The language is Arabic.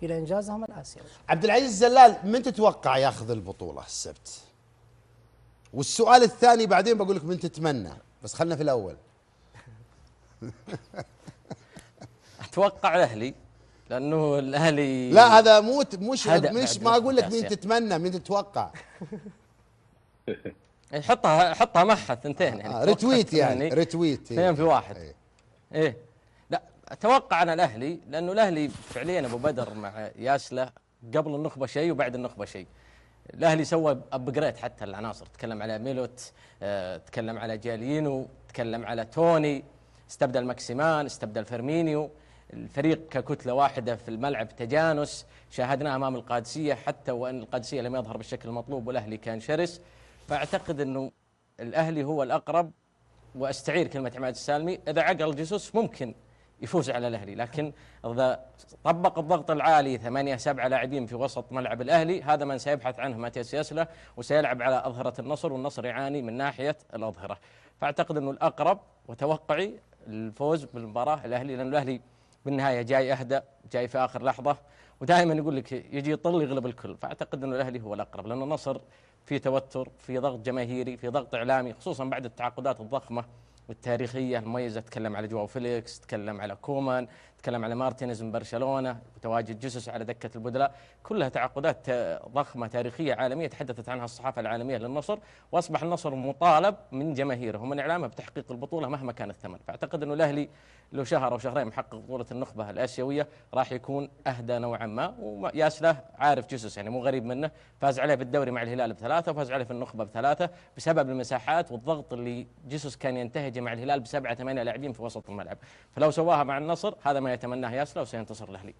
الى انجازهم الاسيوي. عبد العزيز الزلال، من تتوقع ياخذ البطولة السبت؟ والسؤال الثاني بعدين بقول لك من تتمنى، بس خلنا في الاول. اتوقع الاهلي، لانه الاهلي لا هذا مش ما اقول لك مين تتمنى، مين تتوقع. حطها معها الثنتين يعني ريتويت، يعني ريتويت 2 في 1. ايه لا اتوقع انا الاهلي، لانه الاهلي فعليا ابو بدر مع ياسله قبل النخبه شيء وبعد النخبه شيء. الاهلي سوى ابجريد حتى العناصر، تكلم على ميلوت، تكلم على جالينو، تكلم على توني، استبدل ماكسيمان، استبدل فيرمينيو. الفريق ككتله واحده في الملعب، تجانس شاهدناه امام القادسيه، حتى وان القادسيه لم يظهر بالشكل المطلوب والاهلي كان شرس. فاعتقد انه الاهلي هو الاقرب، واستعير كلمه عماد السالمي، اذا عقل جيسوس ممكن يفوز على الاهلي، لكن اذا طبق الضغط العالي 8-7 لاعبين في وسط ملعب الاهلي، هذا من سيبحث عنه ماتياس ياسله، وسيلعب على اظهره النصر، والنصر يعاني من ناحيه الاظهره. فاعتقد انه الاقرب وتوقعي الفوز بالمباراه الاهلي، لان الاهلي بالنهايه جاي اهدى، جاي في اخر لحظه، ودائما يقول لك يجي يطل يغلب الكل. فاعتقد انه الاهلي هو الاقرب، لان النصر في توتر، في ضغط جماهيري، في ضغط اعلامي، خصوصا بعد التعاقدات الضخمه والتاريخية المميزة. تكلم على جواو فيليكس، تكلم على كومان، تكلم على مارتينيز من برشلونة، وتواجد جيسوس على دكة البدلاء، كلها تعاقدات ضخمة تاريخية عالمية تحدثت عنها الصحافة العالمية للنصر، وأصبح النصر مطالب من جماهيره ومن إعلامه بتحقيق البطولة مهما كان الثمن. فأعتقد أنه الأهلي لو شهر أو شهرين محقق بطولة النخبة الآسيوية راح يكون أهدى نوعا ما، وياسله عارف جيسوس يعني مو غريب منه، فاز عليه بالدوري مع الهلال ب3 وفاز عليه في النخبة ب3 بسبب المساحات والضغط اللي جيسوس كان ينتهجه مع الهلال ب7-8 لاعبين في وسط الملعب. فلو سواها مع النصر هذا ما يتمناه ياسله، وسينتصر الأهلي.